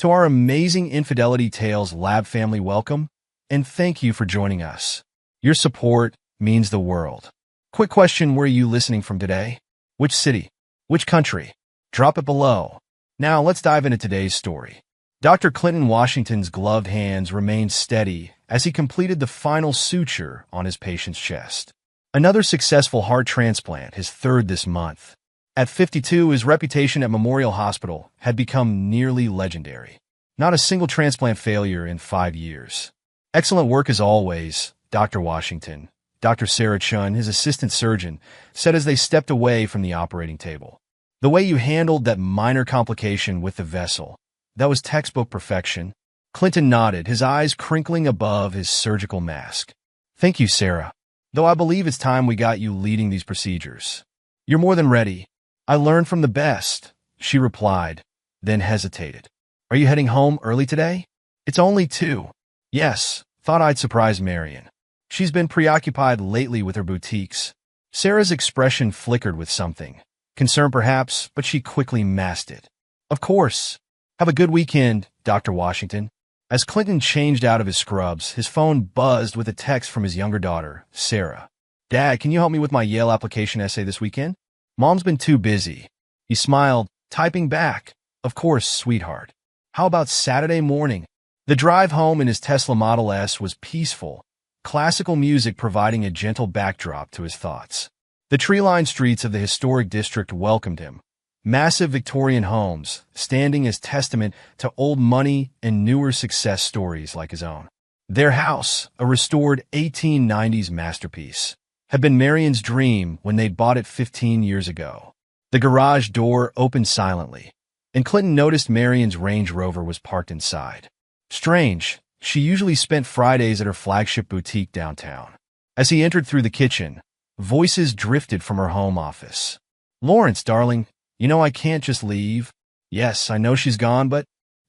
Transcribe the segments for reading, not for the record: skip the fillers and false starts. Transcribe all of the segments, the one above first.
To our amazing Infidelity Tales Lab family, welcome, and thank you for joining us. Your support means the world. Quick question, where are you listening from today? Which city? Which country? Drop it below. Now let's dive into today's story. Dr. Clinton Washington's gloved hands remained steady as he completed the final suture on his patient's chest. Another successful heart transplant, his third this month. At 52, his reputation at Memorial Hospital had become nearly legendary. Not a single transplant failure in 5 years. Excellent work as always, Dr. Washington. Dr. Sarah Chun, his assistant surgeon, said as they stepped away from the operating table. The way you handled that minor complication with the vessel, that was textbook perfection. Clinton nodded, his eyes crinkling above his surgical mask. Thank you, Sarah. Though I believe it's time we got you leading these procedures. You're more than ready. I learned from the best, she replied, then hesitated. Are you heading home early today? It's only 2. Yes, thought I'd surprise Marion. She's been preoccupied lately with her boutiques. Sarah's expression flickered with something. Concern perhaps, but she quickly masked it. Of course. Have a good weekend, Dr. Washington. As Clinton changed out of his scrubs, his phone buzzed with a text from his younger daughter, Sarah. Dad, can you help me with my Yale application essay this weekend? Mom's been too busy. He smiled, typing back. Of course, sweetheart. How about Saturday morning? The drive home in his Tesla Model S was peaceful, classical music providing a gentle backdrop to his thoughts. The tree-lined streets of the historic district welcomed him. Massive Victorian homes, standing as testament to old money and newer success stories like his own. Their house, a restored 1890s masterpiece, had been Marion's dream when they'd bought it 15 years ago. The garage door opened silently, and Clinton noticed Marion's Range Rover was parked inside. Strange, she usually spent Fridays at her flagship boutique downtown. As he entered through the kitchen, voices drifted from her home office. Lawrence, darling, you know I can't just leave. Yes, I know she's gone, but...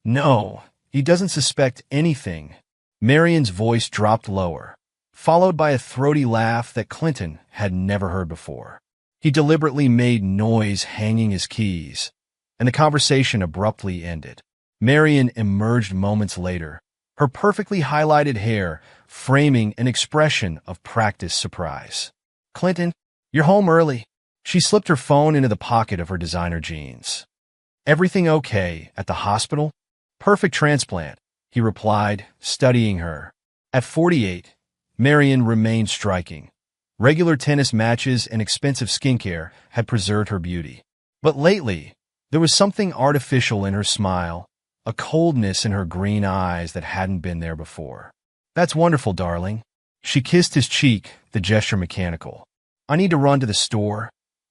No, he doesn't suspect anything. Marion's voice dropped lower, followed by a throaty laugh that Clinton had never heard before. He deliberately made noise hanging his keys, and the conversation abruptly ended. Marion emerged moments later, her perfectly highlighted hair framing an expression of practiced surprise. Clinton, you're home early. She slipped her phone into the pocket of her designer jeans. Everything okay at the hospital? Perfect transplant, he replied, studying her. At 48, Marion remained striking. Regular tennis matches and expensive skincare had preserved her beauty. But lately, there was something artificial in her smile, a coldness in her green eyes that hadn't been there before. That's wonderful, darling. She kissed his cheek, the gesture mechanical. I need to run to the store.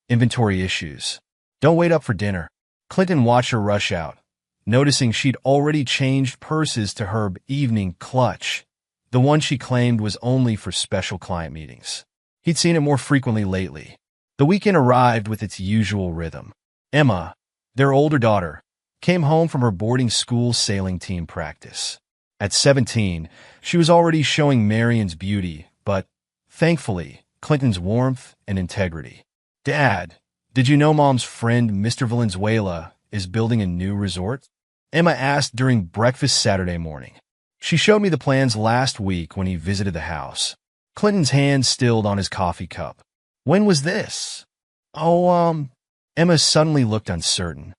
Inventory issues. Don't wait up for dinner. Clinton watched her rush out, noticing she'd already changed purses to her evening clutch, the one she claimed was only for special client meetings. He'd seen it more frequently lately. The weekend arrived with its usual rhythm. Emma, their older daughter, came home from her boarding school sailing team practice. At 17, she was already showing Marion's beauty, but, thankfully, Clinton's warmth and integrity. Dad, did you know Mom's friend Mr. Valenzuela is building a new resort? Emma asked during breakfast Saturday morning. She showed me the plans last week when he visited the house. Clinton's hand stilled on his coffee cup. When was this? Emma suddenly looked uncertain.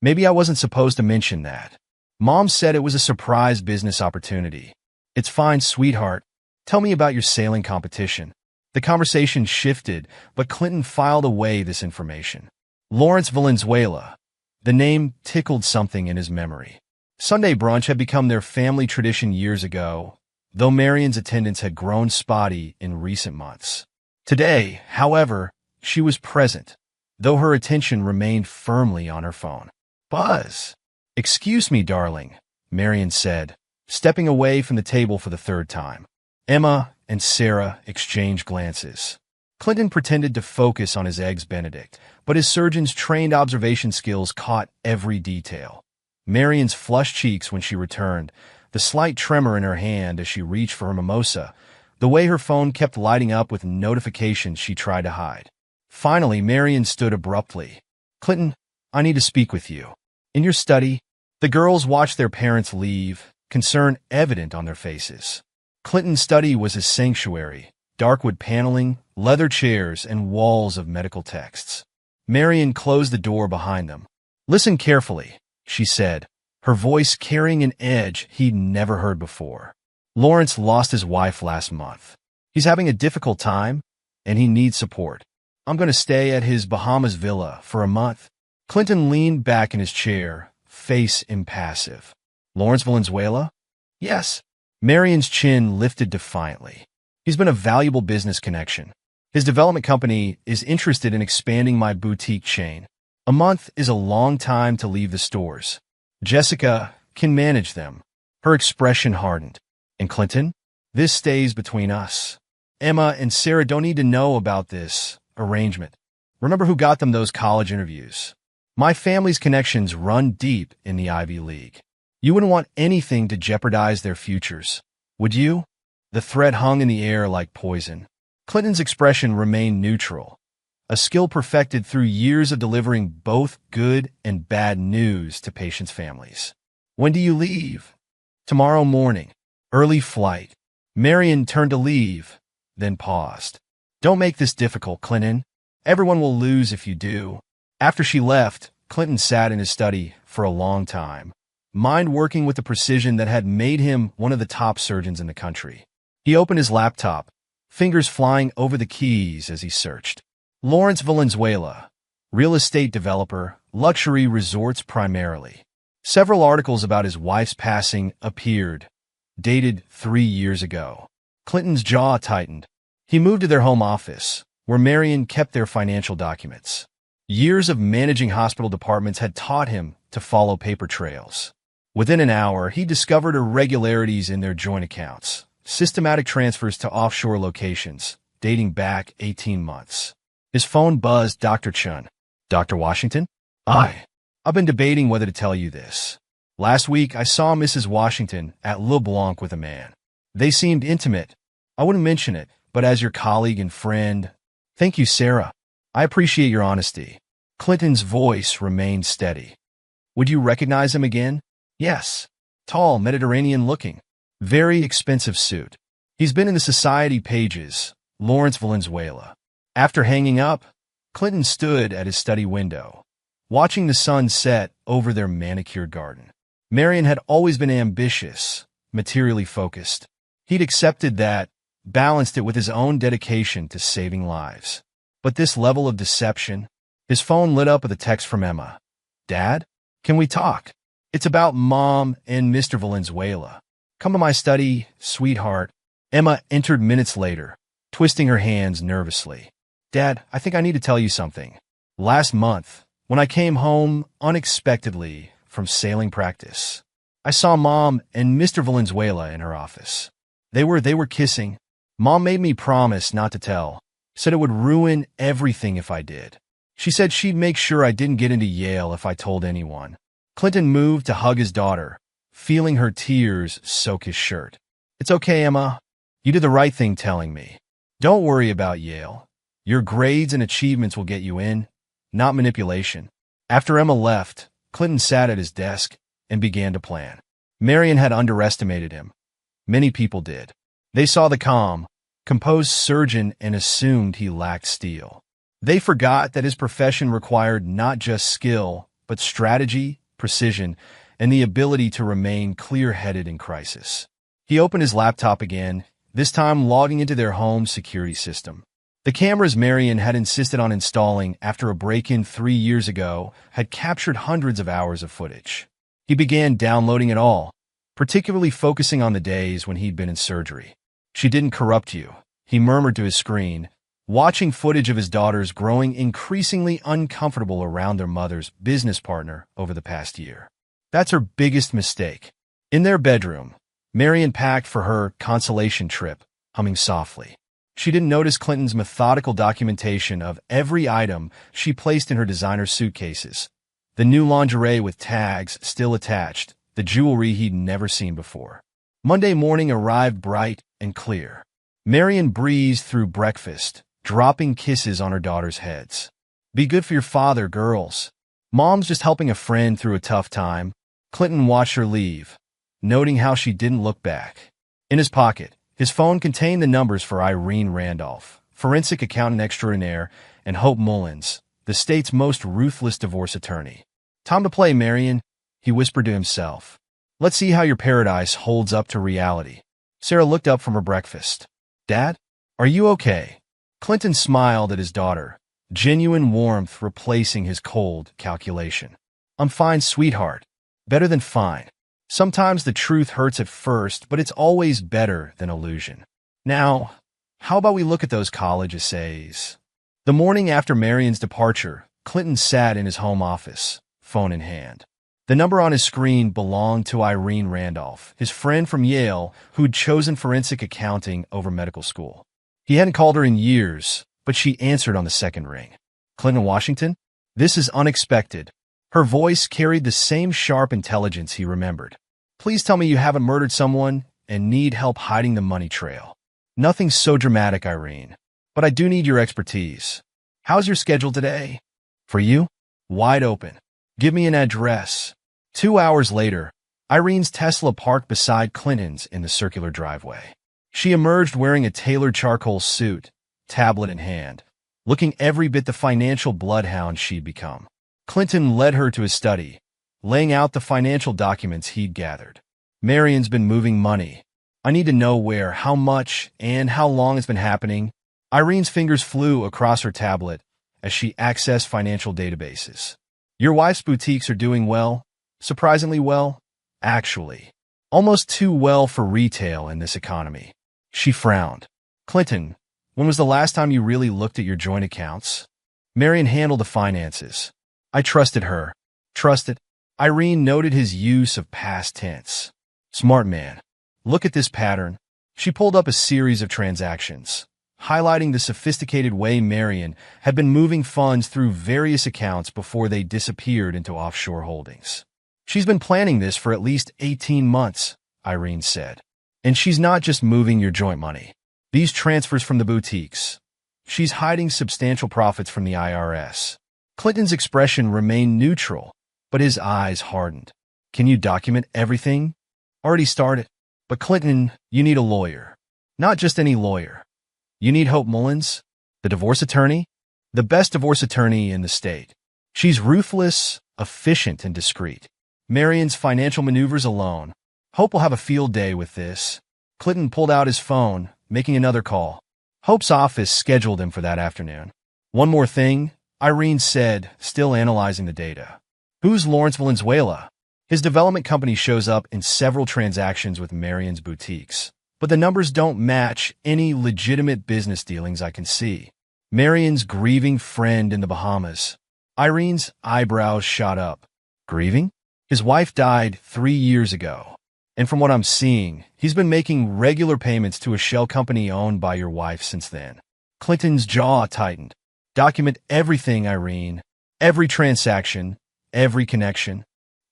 Maybe I wasn't supposed to mention that. Mom said it was a surprise business opportunity. It's fine, sweetheart. Tell me about your sailing competition. The conversation shifted, but Clinton filed away this information. Lawrence Valenzuela. The name tickled something in his memory. Sunday brunch had become their family tradition years ago, though Marion's attendance had grown spotty in recent months. Today, however, she was present, though her attention remained firmly on her phone. Buzz. Excuse me, darling, Marion said, stepping away from the table for the third time. Emma and Sarah exchanged glances. Clinton pretended to focus on his Eggs Benedict, but his surgeon's trained observation skills caught every detail. Marion's flushed cheeks when she returned, the slight tremor in her hand as she reached for her mimosa, the way her phone kept lighting up with notifications she tried to hide. Finally, Marion stood abruptly. Clinton, I need to speak with you. In your study, The girls watched their parents leave, concern evident on their faces. Clinton's study was his sanctuary, dark wood paneling, leather chairs, and walls of medical texts. Marion closed the door behind them. "Listen carefully," she said, her voice carrying an edge he'd never heard before. "Lawrence lost his wife last month. He's having a difficult time, and he needs support. I'm going to stay at his Bahamas villa for a month." Clinton leaned back in his chair, face impassive. "Lawrence Valenzuela?" "Yes." Marion's chin lifted defiantly. "He's been a valuable business connection. His development company is interested in expanding my boutique chain. A month is a long time to leave the stores. Jessica can manage them." Her expression hardened. "And Clinton? This stays between us. Emma and Sarah don't need to know about this arrangement. Remember who got them those college interviews? My family's connections run deep in the Ivy League. You wouldn't want anything to jeopardize their futures, would you?" The threat hung in the air like poison. Clinton's expression remained neutral, a skill perfected through years of delivering both good and bad news to patients' families. "When do you leave?" "Tomorrow morning. Early flight." Marion turned to leave, then paused. "Don't make this difficult, Clinton. Everyone will lose if you do." After she left, Clinton sat in his study for a long time, mind working with the precision that had made him one of the top surgeons in the country. He opened his laptop, fingers flying over the keys as he searched. Lawrence Valenzuela, real estate developer, luxury resorts primarily. Several articles about his wife's passing appeared, dated 3 years ago. Clinton's jaw tightened. He moved to their home office, where Marion kept their financial documents. Years of managing hospital departments had taught him to follow paper trails. Within an hour, he discovered irregularities in their joint accounts, systematic transfers to offshore locations, dating back 18 months. His phone buzzed. "Dr. Chun." "Dr. Washington?" I've been debating whether to tell you this. Last week, I saw Mrs. Washington at Le Blanc with a man. They seemed intimate. I wouldn't mention it, but as your colleague and friend..." "Thank you, Sarah. I appreciate your honesty." Clinton's voice remained steady. "Would you recognize him again?" "Yes. Tall, Mediterranean-looking. Very expensive suit. He's been in the society pages. Lawrence Valenzuela." After hanging up, Clinton stood at his study window, watching the sun set over their manicured garden. Marion had always been ambitious, materially focused. He'd accepted that, balanced it with his own dedication to saving lives. But this level of deception... His phone lit up with a text from Emma. "Dad, can we talk? It's about Mom and Mr. Valenzuela. Come to my study, sweetheart." Emma entered minutes later, twisting her hands nervously. "Dad, I think I need to tell you something. Last month, when I came home unexpectedly from sailing practice, I saw Mom and Mr. Valenzuela in her office. They were kissing. Mom made me promise not to tell, said it would ruin everything if I did. She said she'd make sure I didn't get into Yale if I told anyone." Clinton moved to hug his daughter, feeling her tears soak his shirt. "It's okay, Emma. You did the right thing telling me. Don't worry about Yale. Your grades and achievements will get you in, not manipulation." After Emma left, Clinton sat at his desk and began to plan. Marion had underestimated him. Many people did. They saw the calm, composed surgeon and assumed he lacked steel. They forgot that his profession required not just skill, but strategy, precision, and the ability to remain clear-headed in crisis. He opened his laptop again, this time logging into their home security system. The cameras Marion had insisted on installing after a break-in 3 years ago had captured hundreds of hours of footage. He began downloading it all, particularly focusing on the days when he'd been in surgery. "She didn't corrupt you," he murmured to his screen, watching footage of his daughters growing increasingly uncomfortable around their mother's business partner over the past year. "That's her biggest mistake." In their bedroom, Marion packed for her consolation trip, humming softly. She didn't notice Clinton's methodical documentation of every item she placed in her designer suitcases. The new lingerie with tags still attached, the jewelry he'd never seen before. Monday morning arrived bright and clear. Marion breezed through breakfast, dropping kisses on her daughters' heads. "Be good for your father, girls. Mom's just helping a friend through a tough time." Clinton watched her leave, noting how she didn't look back. In his pocket, his phone contained the numbers for Irene Randolph, forensic accountant extraordinaire, and Hope Mullins, the state's most ruthless divorce attorney. "Time to play, Marion," he whispered to himself. "Let's see how your paradise holds up to reality." Sarah looked up from her breakfast. "Dad, are you okay?" Clinton smiled at his daughter, genuine warmth replacing his cold calculation. "I'm fine, sweetheart. Better than fine. Sometimes the truth hurts at first, but it's always better than illusion. Now, how about we look at those college essays?" The morning after Marion's departure, Clinton sat in his home office, phone in hand. The number on his screen belonged to Irene Randolph, his friend from Yale who'd chosen forensic accounting over medical school. He hadn't called her in years, but she answered on the second ring. "Clinton, Washington? This is unexpected." Her voice carried the same sharp intelligence he remembered. "Please tell me you haven't murdered someone and need help hiding the money trail." "Nothing so dramatic, Irene, but I do need your expertise. How's your schedule today?" "For you? Wide open. Give me an address." 2 hours later, Irene's Tesla parked beside Clinton's in the circular driveway. She emerged wearing a tailored charcoal suit, tablet in hand, looking every bit the financial bloodhound she'd become. Clinton led her to his study, laying out the financial documents he'd gathered. "Marion's been moving money. I need to know where, how much, and how long it's been happening." Irene's fingers flew across her tablet as she accessed financial databases. "Your wife's boutiques are doing well, surprisingly well, actually. Almost too well for retail in this economy." She frowned. "Clinton, when was the last time you really looked at your joint accounts?" "Marion handled the finances. I trusted her." "Trusted?" Irene noted his use of past tense. "Smart man. Look at this pattern." She pulled up a series of transactions, highlighting the sophisticated way Marion had been moving funds through various accounts before they disappeared into offshore holdings. "She's been planning this for at least 18 months, Irene said. "And she's not just moving your joint money. These transfers from the boutiques. She's hiding substantial profits from the IRS." Clinton's expression remained neutral, but his eyes hardened. "Can you document everything?" "Already started. But Clinton, you need a lawyer. Not just any lawyer. You need Hope Mullins, the divorce attorney, the best divorce attorney in the state. She's ruthless, efficient, and discreet. Marion's financial maneuvers alone. Hope will have a field day with this." Clinton pulled out his phone, making another call. Hope's office scheduled him for that afternoon. "One more thing," Irene said, still analyzing the data. "Who's Lawrence Valenzuela?" "His development company shows up in several transactions with Marion's boutiques, but the numbers don't match any legitimate business dealings I can see." "Marion's grieving friend in the Bahamas." Irene's eyebrows shot up. "Grieving? His wife died 3 years ago. And from what I'm seeing, he's been making regular payments to a shell company owned by your wife since then." Clinton's jaw tightened. "Document everything, Irene. Every transaction, every connection."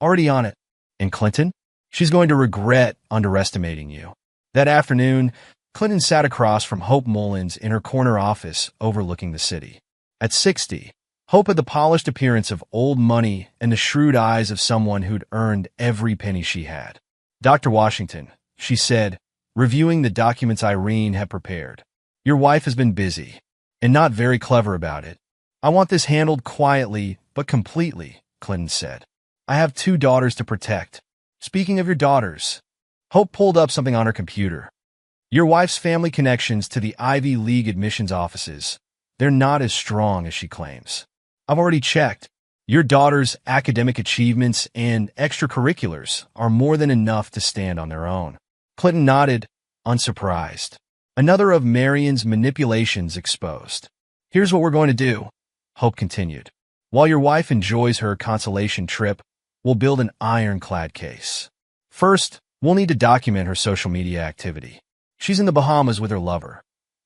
"Already on it." "And Clinton? She's going to regret underestimating you." That afternoon, Clinton sat across from Hope Mullins in her corner office overlooking the city. At 60, Hope had the polished appearance of old money and the shrewd eyes of someone who'd earned every penny she had. "Dr. Washington," she said, reviewing the documents Irene had prepared. "Your wife has been busy, and not very clever about it. I want this handled quietly but completely," Clinton said. "I have 2 daughters to protect." "Speaking of your daughters," Hope pulled up something on her computer. "Your wife's family connections to the Ivy League admissions offices. They're not as strong as she claims. I've already checked. Your daughter's academic achievements and extracurriculars are more than enough to stand on their own." Clinton nodded, unsurprised. Another of Marion's manipulations exposed. "Here's what we're going to do," Hope continued. "While your wife enjoys her consolation trip, we'll build an ironclad case. First, we'll need to document her social media activity. She's in the Bahamas with her lover.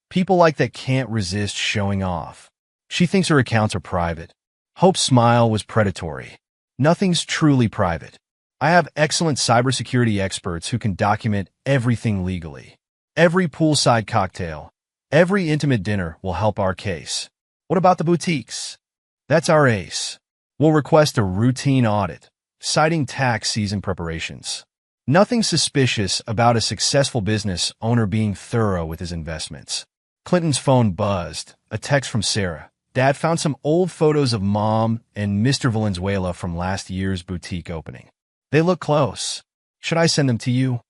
People like that can't resist showing off. She thinks her accounts are private." Hope's smile was predatory. "Nothing's truly private. I have excellent cybersecurity experts who can document everything legally. Every poolside cocktail, every intimate dinner will help our case." "What about the boutiques?" "That's our ace. We'll request a routine audit, citing tax season preparations. Nothing suspicious about a successful business owner being thorough with his investments. Clinton's phone buzzed. A text from Sarah. Dad found some old photos of Mom and Mr. Valenzuela from last year's boutique opening. They look close. Should I send them to you?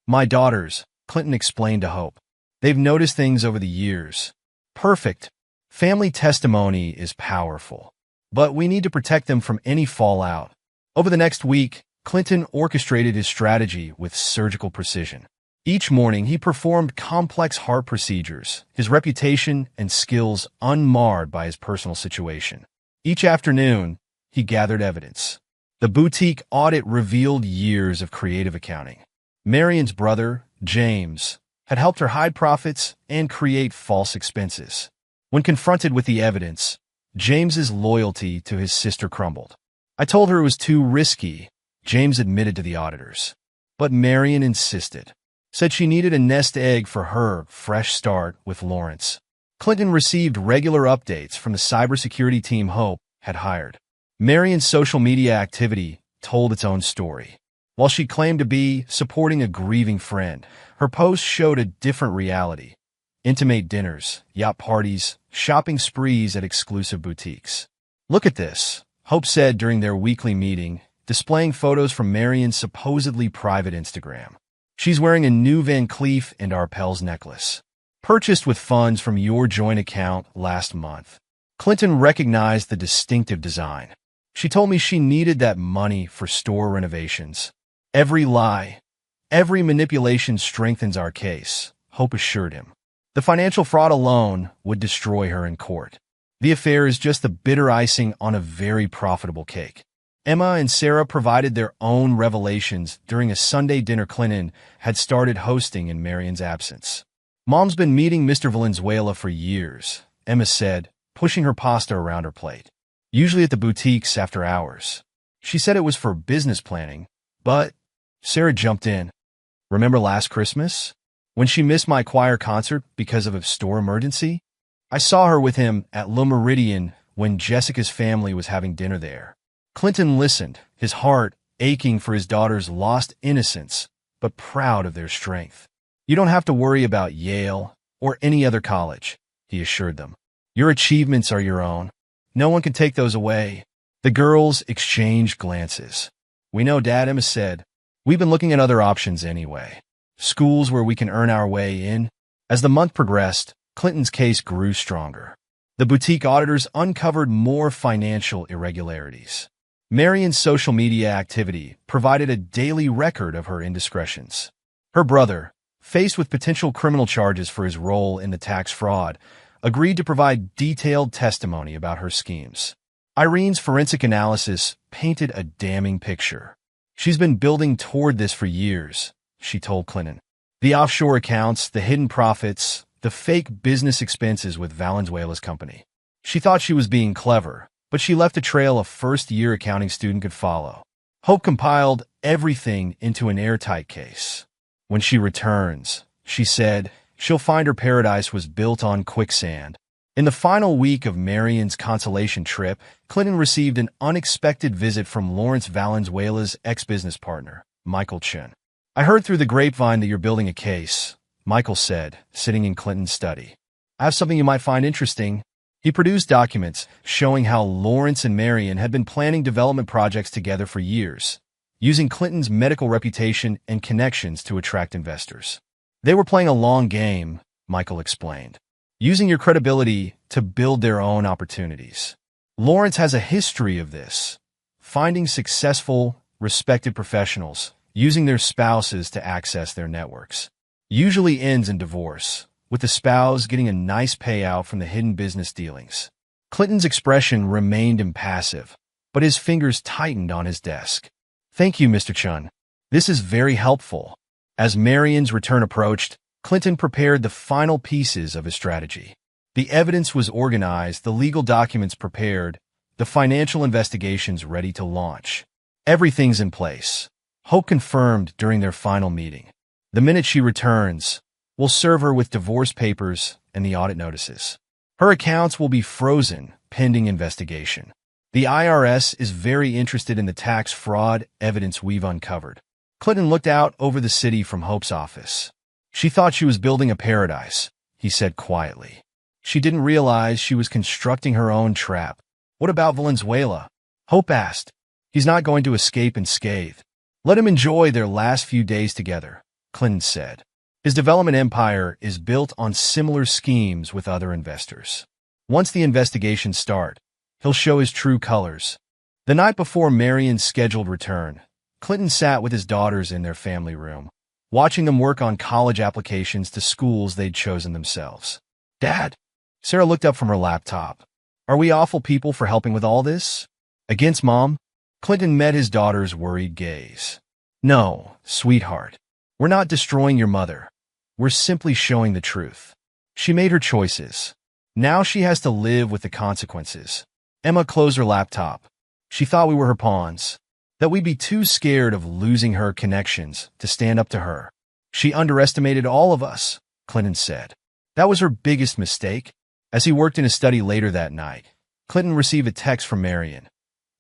My daughters, Clinton explained to Hope. They've noticed things over the years. Perfect. Family testimony is powerful. But we need to protect them from any fallout. Over the next week, Clinton orchestrated his strategy with surgical precision. Each morning, he performed complex heart procedures, his reputation and skills unmarred by his personal situation. Each afternoon, he gathered evidence. The boutique audit revealed years of creative accounting. Marion's brother, James, had helped her hide profits and create false expenses. When confronted with the evidence, James's loyalty to his sister crumbled. I told her it was too risky, James admitted to the auditors. But Marion insisted. Said she needed a nest egg for her fresh start with Lawrence. Clinton received regular updates from the cybersecurity team Hope had hired. Marion's social media activity told its own story. While she claimed to be supporting a grieving friend, her posts showed a different reality. Intimate dinners, yacht parties, shopping sprees at exclusive boutiques. Look at this, Hope said during their weekly meeting, displaying photos from Marion's supposedly private Instagram. She's wearing a new Van Cleef & Arpels necklace, purchased with funds from your joint account last month. Clinton recognized the distinctive design. She told me she needed that money for store renovations. Every lie, every manipulation strengthens our case, Hope assured him. The financial fraud alone would destroy her in court. The affair is just the bitter icing on a very profitable cake. Emma and Sarah provided their own revelations during a Sunday dinner Clinton had started hosting in Marion's absence. Mom's been meeting Mr. Valenzuela for years, Emma said, pushing her pasta around her plate. Usually at the boutiques after hours. She said it was for business planning, but Sarah jumped in. Remember last Christmas? When she missed my choir concert because of a store emergency? I saw her with him at Le Meridien when Jessica's family was having dinner there. Clinton listened, his heart aching for his daughter's lost innocence, but proud of their strength. You don't have to worry about Yale or any other college, he assured them. Your achievements are your own. No one can take those away. The girls exchanged glances. We know, Dad, Emma said. We've been looking at other options anyway. Schools where we can earn our way in. As the month progressed, Clinton's case grew stronger. The boutique auditors uncovered more financial irregularities. Marion's social media activity provided a daily record of her indiscretions. Her brother, faced with potential criminal charges for his role in the tax fraud, agreed to provide detailed testimony about her schemes. Irene's forensic analysis painted a damning picture. She's been building toward this for years, she told Clinton. The offshore accounts, the hidden profits, the fake business expenses with Valenzuela's company. She thought she was being clever, but she left a trail a first-year accounting student could follow. Hope compiled everything into an airtight case. When she returns, she said, she'll find her paradise was built on quicksand. In the final week of Marion's consolation trip, Clinton received an unexpected visit from Lawrence Valenzuela's ex-business partner, Michael Chen. I heard through the grapevine that you're building a case, Michael said, sitting in Clinton's study. I have something you might find interesting. He produced documents showing how Lawrence and Marion had been planning development projects together for years, using Clinton's medical reputation and connections to attract investors. They were playing a long game, Michael explained, using your credibility to build their own opportunities. Lawrence has a history of this, finding successful, respected professionals, using their spouses to access their networks. Usually ends in divorce, with the spouse getting a nice payout from the hidden business dealings. Clinton's expression remained impassive, but his fingers tightened on his desk. Thank you, Mr. Chun. This is very helpful. As Marion's return approached, Clinton prepared the final pieces of his strategy. The evidence was organized, the legal documents prepared, the financial investigations ready to launch. Everything's in place, Hope confirmed during their final meeting. The minute she returns, we'll serve her with divorce papers and the audit notices. Her accounts will be frozen pending investigation. The IRS is very interested in the tax fraud evidence we've uncovered. Clinton looked out over the city from Hope's office. She thought she was building a paradise, he said quietly. She didn't realize she was constructing her own trap. What about Valenzuela? Hope asked. He's not going to escape unscathed. Let him enjoy their last few days together, Clinton said. His development empire is built on similar schemes with other investors. Once the investigations start, he'll show his true colors. The night before Marion's scheduled return, Clinton sat with his daughters in their family room, watching them work on college applications to schools they'd chosen themselves. Dad? Sarah looked up from her laptop. Are we awful people for helping with all this? Against Mom? Clinton met his daughter's worried gaze. No, sweetheart. We're not destroying your mother. We're simply showing the truth. She made her choices. Now she has to live with the consequences. Emma closed her laptop. She thought we were her pawns, that we'd be too scared of losing her connections to stand up to her. She underestimated all of us, Clinton said. That was her biggest mistake. As he worked in his study later that night, Clinton received a text from Marion.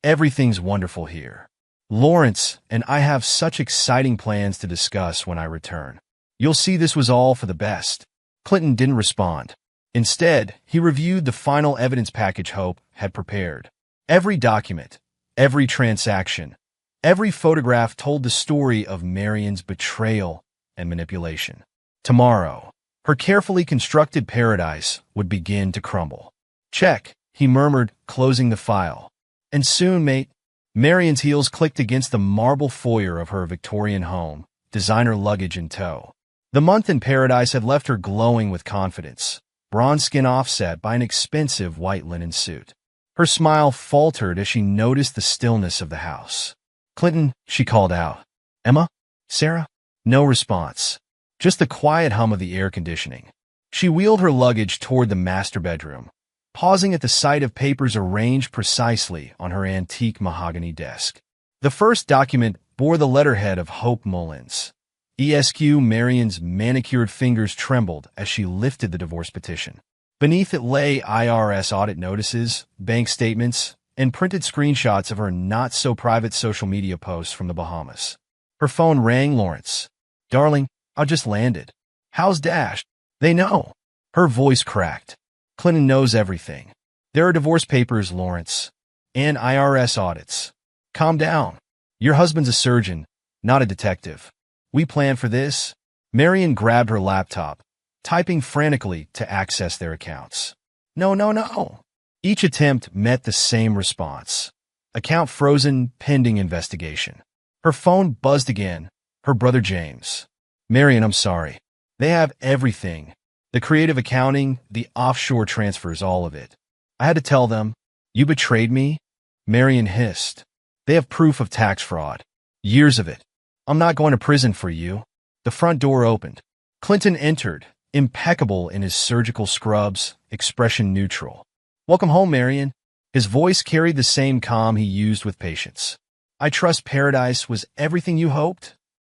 Everything's wonderful here. Lawrence and I have such exciting plans to discuss when I return. You'll see this was all for the best. Clinton didn't respond. Instead, he reviewed the final evidence package Hope had prepared. Every document, every transaction, every photograph told the story of Marion's betrayal and manipulation. Tomorrow, her carefully constructed paradise would begin to crumble. Check, he murmured, closing the file. And soon, mate, Marion's heels clicked against the marble foyer of her Victorian home, designer luggage in tow. The month in paradise had left her glowing with confidence, bronze skin offset by an expensive white linen suit. Her smile faltered as she noticed the stillness of the house. Clinton, she called out. Emma? Sarah? No response. Just the quiet hum of the air conditioning. She wheeled her luggage toward the master bedroom, pausing at the sight of papers arranged precisely on her antique mahogany desk. The first document bore the letterhead of Hope Mullins. ESQ. Marion's manicured fingers trembled as she lifted the divorce petition. Beneath it lay IRS audit notices, bank statements, and printed screenshots of her not-so-private social media posts from the Bahamas. Her phone rang. Lawrence. Darling, I just landed. How's Dash? They know. Her voice cracked. Clinton knows everything. There are divorce papers, Lawrence, and IRS audits. Calm down. Your husband's a surgeon, not a detective. We planned for this. Marion grabbed her laptop, typing frantically to access their accounts. No. Each attempt met the same response. Account frozen, pending investigation. Her phone buzzed again. Her brother James. Marion, I'm sorry. They have everything. The creative accounting, the offshore transfers, all of it. I had to tell them. You betrayed me? Marion hissed. They have proof of tax fraud. Years of it. I'm not going to prison for you. The front door opened. Clinton entered, impeccable in his surgical scrubs, expression neutral. Welcome home, Marion. His voice carried the same calm he used with patience. I trust paradise was everything you hoped?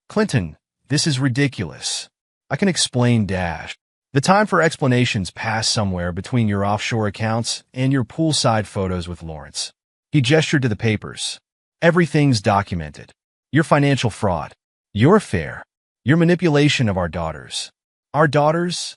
Clinton, this is ridiculous. I can explain, Dash. The time for explanations passed somewhere between your offshore accounts and your poolside photos with Lawrence. He gestured to the papers. Everything's documented. Your financial fraud. Your affair. Your manipulation of our daughters. Our daughters?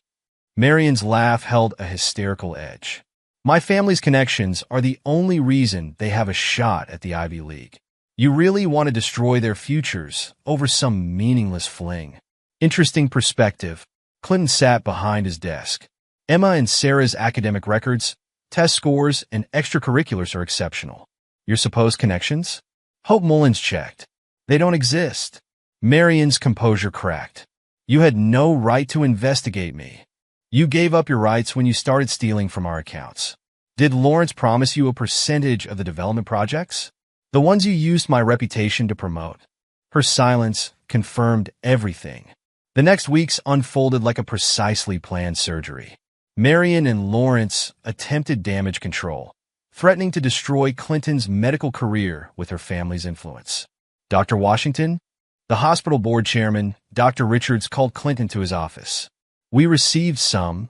Marion's laugh held a hysterical edge. My family's connections are the only reason they have a shot at the Ivy League. You really want to destroy their futures over some meaningless fling. Interesting perspective. Clinton sat behind his desk. Emma and Sarah's academic records, test scores, and extracurriculars are exceptional. Your supposed connections? Hope Mullins checked. They don't exist. Marion's composure cracked. You had no right to investigate me. You gave up your rights when you started stealing from our accounts. Did Lawrence promise you a percentage of the development projects? The ones you used my reputation to promote. Her silence confirmed everything. The next weeks unfolded like a precisely planned surgery. Marion and Lawrence attempted damage control, threatening to destroy Clinton's medical career with her family's influence. Dr. Washington, the hospital board chairman, Dr. Richards, called Clinton to his office. We received some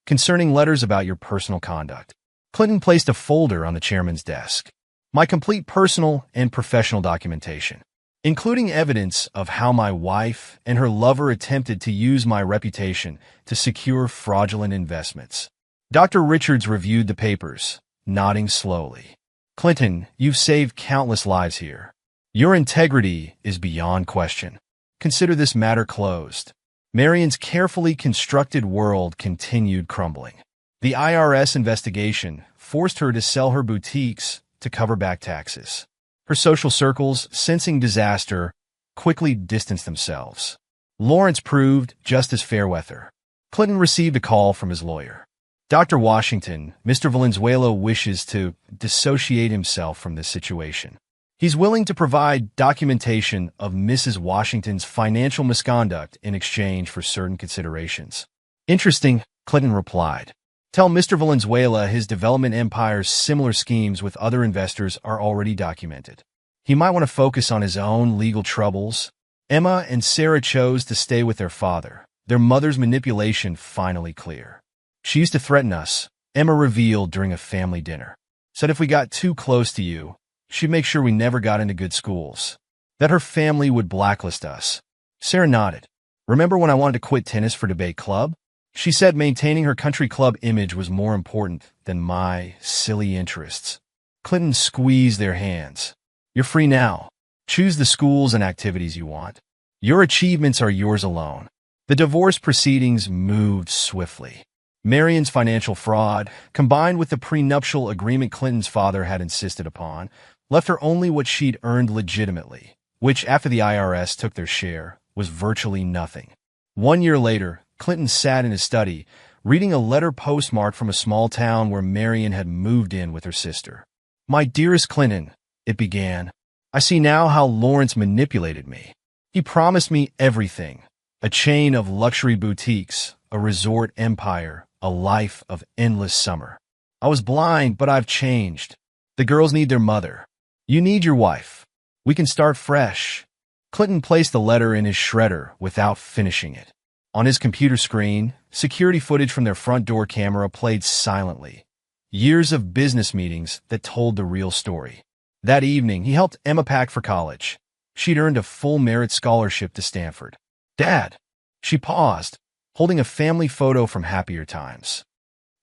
concerning letters about your personal conduct. Clinton placed a folder on the chairman's desk. My complete personal and professional documentation, including evidence of how my wife and her lover attempted to use my reputation to secure fraudulent investments. Dr. Richards reviewed the papers, nodding slowly. Clinton, you've saved countless lives here. Your integrity is beyond question. Consider this matter closed. Marion's carefully constructed world continued crumbling. The IRS investigation forced her to sell her boutiques to cover back taxes. Her social circles, sensing disaster, quickly distanced themselves. Lawrence proved just as fair weather. Clinton received a call from his lawyer. Dr. Washington, Mr. Valenzuela wishes to dissociate himself from this situation. He's willing to provide documentation of Mrs. Washington's financial misconduct in exchange for certain considerations. Interesting, Clinton replied. Tell Mr. Valenzuela his development empire's similar schemes with other investors are already documented. He might want to focus on his own legal troubles. Emma and Sarah chose to stay with their father, their mother's manipulation finally clear. She used to threaten us, Emma revealed during a family dinner. Said if we got too close to you, she'd make sure we never got into good schools. That her family would blacklist us. Sarah nodded. Remember when I wanted to quit tennis for debate club? She said maintaining her country club image was more important than my silly interests. Clinton squeezed their hands. You're free now. Choose the schools and activities you want. Your achievements are yours alone. The divorce proceedings moved swiftly. Marion's financial fraud, combined with the prenuptial agreement Clinton's father had insisted upon, left her only what she'd earned legitimately, which, after the IRS took their share, was virtually nothing. 1 year later, Clinton sat in his study, reading a letter postmarked from a small town where Marion had moved in with her sister. My dearest Clinton, it began, I see now how Lawrence manipulated me. He promised me everything, a chain of luxury boutiques, a resort empire, a life of endless summer. I was blind, but I've changed. The girls need their mother. You need your wife. We can start fresh. Clinton placed the letter in his shredder without finishing it. On his computer screen, security footage from their front door camera played silently. Years of business meetings that told the real story. That evening, he helped Emma pack for college. She'd earned a full merit scholarship to Stanford. Dad, she paused, holding a family photo from happier times.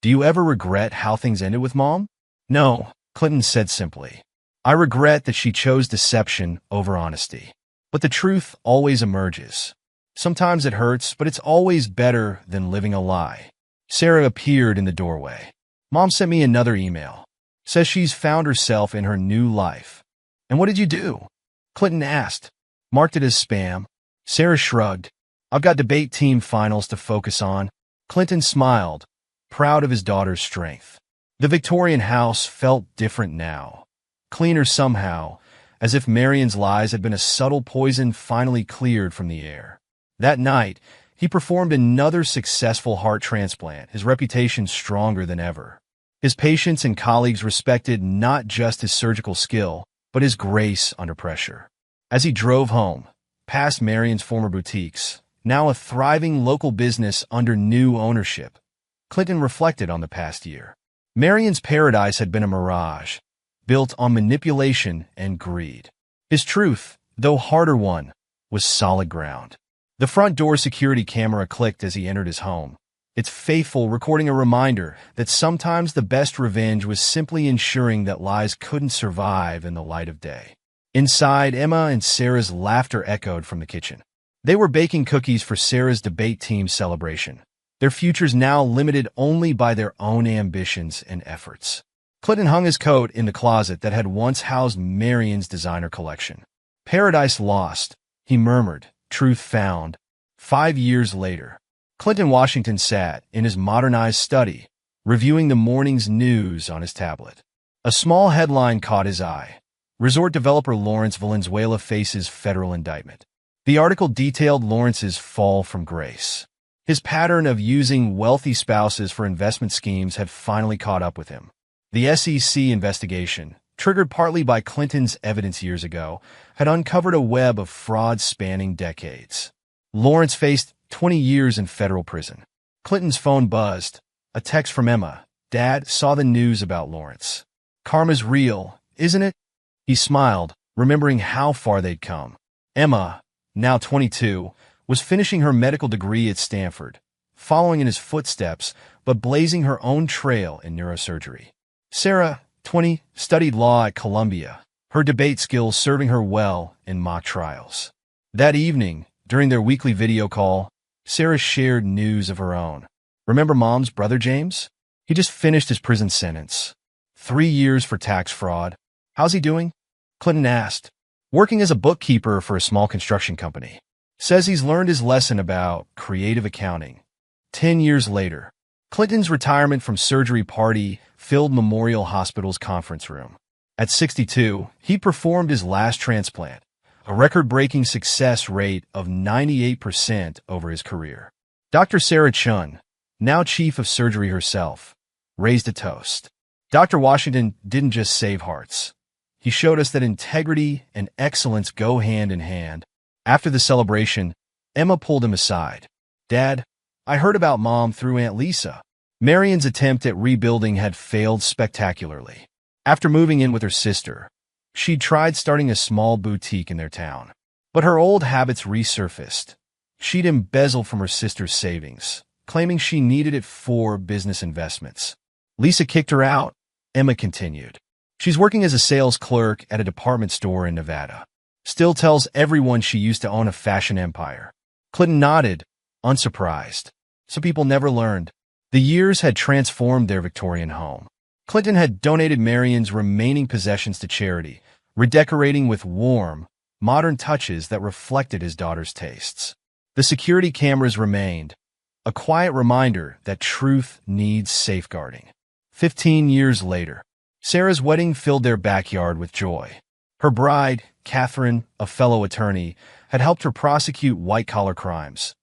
Do you ever regret how things ended with Mom? No, Clinton said simply. I regret that she chose deception over honesty. But the truth always emerges. Sometimes it hurts, but it's always better than living a lie. Sarah appeared in the doorway. Mom sent me another email. Says she's found herself in her new life. And what did you do? Clinton asked. Marked it as spam. Sarah shrugged. I've got debate team finals to focus on. Clinton smiled, proud of his daughter's strength. The Victorian house felt different now. Cleaner somehow, as if Marion's lies had been a subtle poison finally cleared from the air. That night, he performed another successful heart transplant, his reputation stronger than ever. His patients and colleagues respected not just his surgical skill, but his grace under pressure. As he drove home, past Marion's former boutiques, now a thriving local business under new ownership, Clinton reflected on the past year. Marion's paradise had been a mirage, built on manipulation and greed. His truth, though harder one, was solid ground. The front door security camera clicked as he entered his home, its faithful recording a reminder that sometimes the best revenge was simply ensuring that lies couldn't survive in the light of day. Inside, Emma and Sarah's laughter echoed from the kitchen. They were baking cookies for Sarah's debate team celebration, their futures now limited only by their own ambitions and efforts. Clinton hung his coat in the closet that had once housed Marion's designer collection. Paradise lost, he murmured. Truth found. 5 years later, Clinton Washington sat in his modernized study, reviewing the morning's news on his tablet. A small headline caught his eye. Resort developer Lawrence Valenzuela faces federal indictment. The article detailed Lawrence's fall from grace. His pattern of using wealthy spouses for investment schemes had finally caught up with him. The SEC investigation, triggered partly by Clinton's evidence years ago, had uncovered a web of fraud spanning decades. Lawrence faced 20 years in federal prison. Clinton's phone buzzed. A text from Emma. Dad saw the news about Lawrence. Karma's real. isn't it? He smiled, remembering how far they'd come. Emma, now 22, was finishing her medical degree at Stanford, following in his footsteps, but blazing her own trail in neurosurgery. Sarah, 20, studied law at Columbia, her debate skills serving her well in mock trials. That evening, during their weekly video call, Sarah shared news of her own. Remember Mom's brother James? He just finished his prison sentence. 3 years for tax fraud. How's he doing? Clinton asked. Working as a bookkeeper for a small construction company. Says he's learned his lesson about creative accounting. 10 years later, Clinton's retirement from surgery party filled Memorial Hospital's conference room. At 62, he performed his last transplant, a record-breaking success rate of 98% over his career. Dr. Sarah Chun, now chief of surgery herself, raised a toast. Dr. Washington didn't just save hearts. He showed us that integrity and excellence go hand in hand. After the celebration, Emma pulled him aside. Dad, I heard about Mom through Aunt Lisa. Marion's attempt at rebuilding had failed spectacularly. After moving in with her sister, she'd tried starting a small boutique in their town. But her old habits resurfaced. She'd embezzle from her sister's savings, claiming she needed it for business investments. Lisa kicked her out, Emma continued. She's working as a sales clerk at a department store in Nevada. Still tells everyone she used to own a fashion empire. Clinton nodded, unsurprised. So people never learned. The years had transformed their Victorian home. Clinton had donated Marion's remaining possessions to charity, redecorating with warm, modern touches that reflected his daughter's tastes. The security cameras remained, a quiet reminder that truth needs safeguarding. 15 years later, Sarah's wedding filled their backyard with joy. Her bride, Catherine, a fellow attorney, had helped her prosecute white-collar crimes.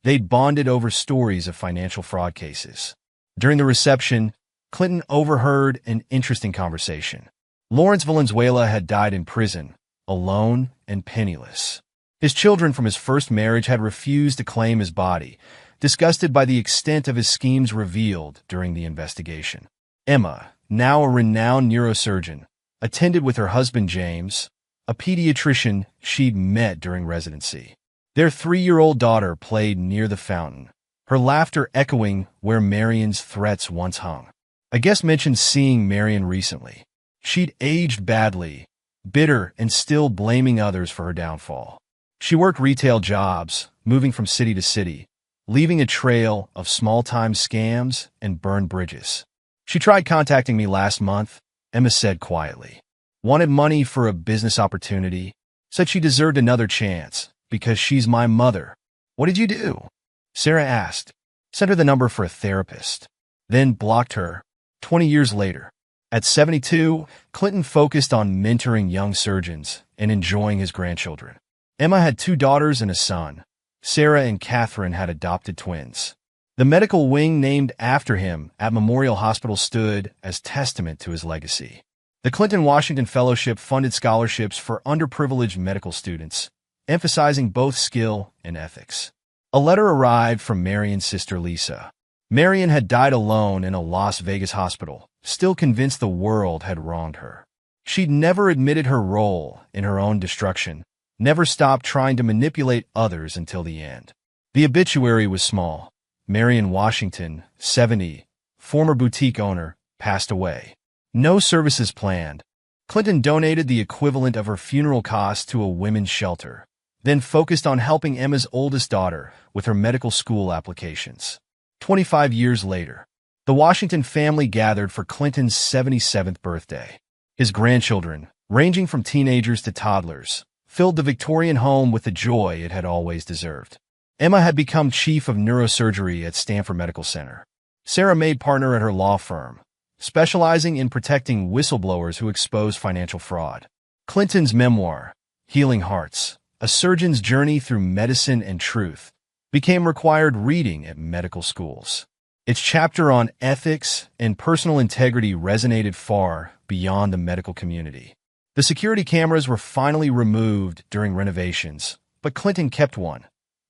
They'd bonded over stories of financial fraud cases. During the reception, Clinton overheard an interesting conversation. Lawrence Valenzuela had died in prison, alone and penniless. His children from his first marriage had refused to claim his body, disgusted by the extent of his schemes revealed during the investigation. Emma, now a renowned neurosurgeon, attended with her husband James, a pediatrician she'd met during residency. Their 3-year-old daughter played near the fountain, her laughter echoing where Marion's threats once hung. A guest mentioned seeing Marion recently. She'd aged badly, bitter and still blaming others for her downfall. She worked retail jobs, moving from city to city, leaving a trail of small-time scams and burned bridges. She tried contacting me last month, Emma said quietly. Wanted money for a business opportunity. Said she deserved another chance, because she's my mother. What did you do? Sarah asked. Sent her the number for a therapist. Then blocked her. 20 years later. At 72, Clinton focused on mentoring young surgeons and enjoying his grandchildren. Emma had 2 daughters and a son. Sarah and Catherine had adopted twins. The medical wing named after him at Memorial Hospital stood as testament to his legacy. The Clinton-Washington Fellowship funded scholarships for underprivileged medical students, emphasizing both skill and ethics. A letter arrived from Marion's sister Lisa. Marion had died alone in a Las Vegas hospital, still convinced the world had wronged her. She'd never admitted her role in her own destruction, never stopped trying to manipulate others until the end. The obituary was small. Marion Washington, 70, former boutique owner, passed away. No services planned. Clinton donated the equivalent of her funeral costs to a women's shelter, then focused on helping Emma's oldest daughter with her medical school applications. 25 years later, the Washington family gathered for Clinton's 77th birthday. His grandchildren, ranging from teenagers to toddlers, filled the Victorian home with the joy it had always deserved. Emma had become chief of neurosurgery at Stanford Medical Center. Sarah made partner at her law firm, specializing in protecting whistleblowers who expose financial fraud. Clinton's memoir, Healing Hearts, A Surgeon's Journey Through Medicine and Truth, became required reading at medical schools. Its chapter on ethics and personal integrity resonated far beyond the medical community. The security cameras were finally removed during renovations, but Clinton kept one,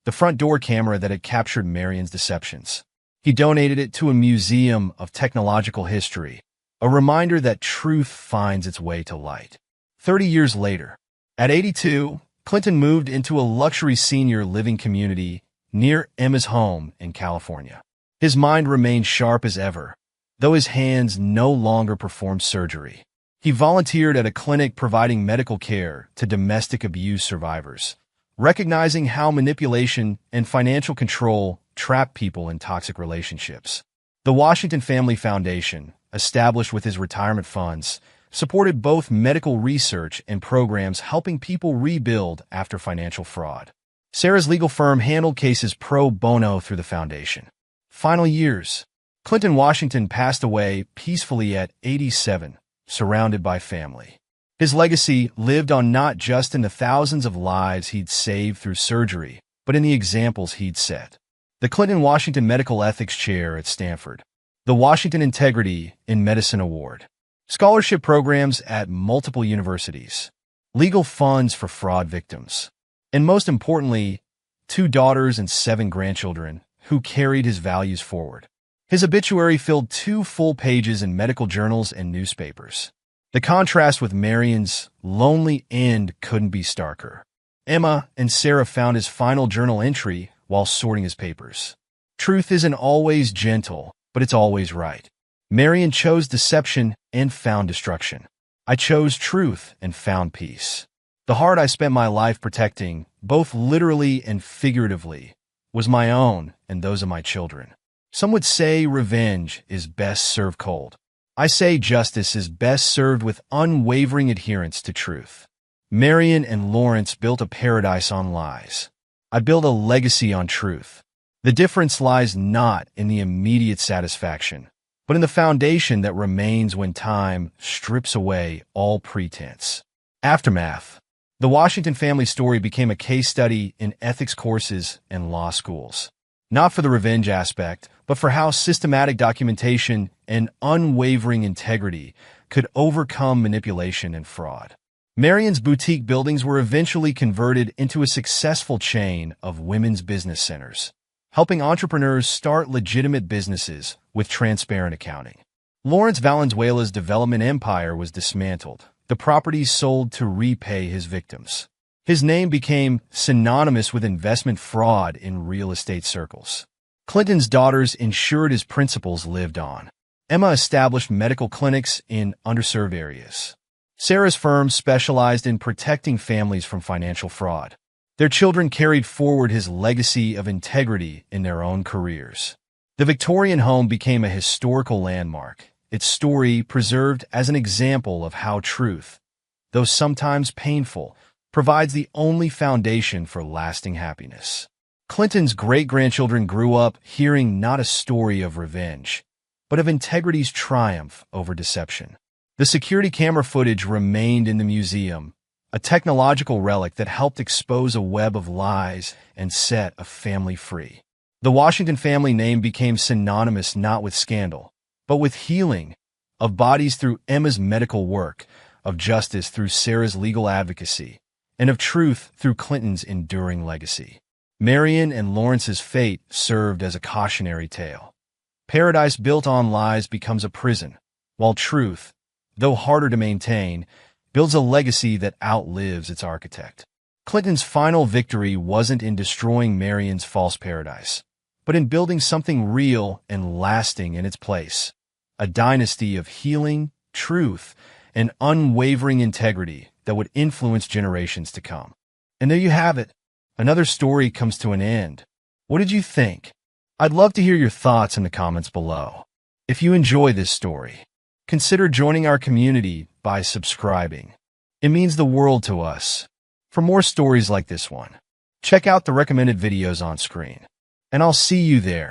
the front door camera that had captured Marion's deceptions. He donated it to a museum of technological history, a reminder that truth finds its way to light. 30 years later, at 82, Clinton moved into a luxury senior living community near Emma's home in California. His mind remained sharp as ever, though his hands no longer performed surgery. He volunteered at a clinic providing medical care to domestic abuse survivors, recognizing how manipulation and financial control trap people in toxic relationships. The Washington Family Foundation, established with his retirement funds, supported both medical research and programs helping people rebuild after financial fraud. Sarah's legal firm handled cases pro bono through the foundation. Final years. Clinton Washington passed away peacefully at 87, surrounded by family. His legacy lived on not just in the thousands of lives he'd saved through surgery, but in the examples he'd set. The Clinton Washington Medical Ethics Chair at Stanford, the Washington Integrity in Medicine Award, scholarship programs at multiple universities, legal funds for fraud victims, and most importantly, 2 daughters and 7 grandchildren who carried his values forward. His obituary filled 2 full pages in medical journals and newspapers. The contrast with Marion's lonely end couldn't be starker. Emma and Sarah found his final journal entry while sorting his papers. Truth isn't always gentle, but it's always right. Marion chose deception and found destruction. I chose truth and found peace. The heart I spent my life protecting, both literally and figuratively, was my own and those of my children. Some would say revenge is best served cold. I say justice is best served with unwavering adherence to truth. Marion and Lawrence built a paradise on lies. I built a legacy on truth. The difference lies not in the immediate satisfaction, but in the foundation that remains when time strips away all pretense. Aftermath. The Washington family story became a case study in ethics courses and law schools. Not for the revenge aspect, but for how systematic documentation and unwavering integrity could overcome manipulation and fraud. Marion's boutique buildings were eventually converted into a successful chain of women's business centers, helping entrepreneurs start legitimate businesses with transparent accounting. Lawrence Valenzuela's development empire was dismantled, the properties sold to repay his victims. His name became synonymous with investment fraud in real estate circles. Clinton's daughters ensured his principles lived on. Emma established medical clinics in underserved areas. Sarah's firm specialized in protecting families from financial fraud. Their children carried forward his legacy of integrity in their own careers. The Victorian home became a historical landmark, its story preserved as an example of how truth, though sometimes painful, provides the only foundation for lasting happiness. Clinton's great-grandchildren grew up hearing not a story of revenge, but of integrity's triumph over deception. The security camera footage remained in the museum, a technological relic that helped expose a web of lies and set a family free. The Washington family name became synonymous not with scandal, but with healing, of bodies through Emma's medical work, of justice through Sarah's legal advocacy, and of truth through Clinton's enduring legacy. Marion and Lawrence's fate served as a cautionary tale. Paradise built on lies becomes a prison, while truth, though harder to maintain, builds a legacy that outlives its architect. Clinton's final victory wasn't in destroying Marion's false paradise, but in building something real and lasting in its place, a dynasty of healing, truth, and unwavering integrity that would influence generations to come. And there you have it. Another story comes to an end. What did you think? I'd love to hear your thoughts in the comments below. If you enjoy this story, consider joining our community by subscribing. It means the world to us. For more stories like this one, check out the recommended videos on screen. And I'll see you there.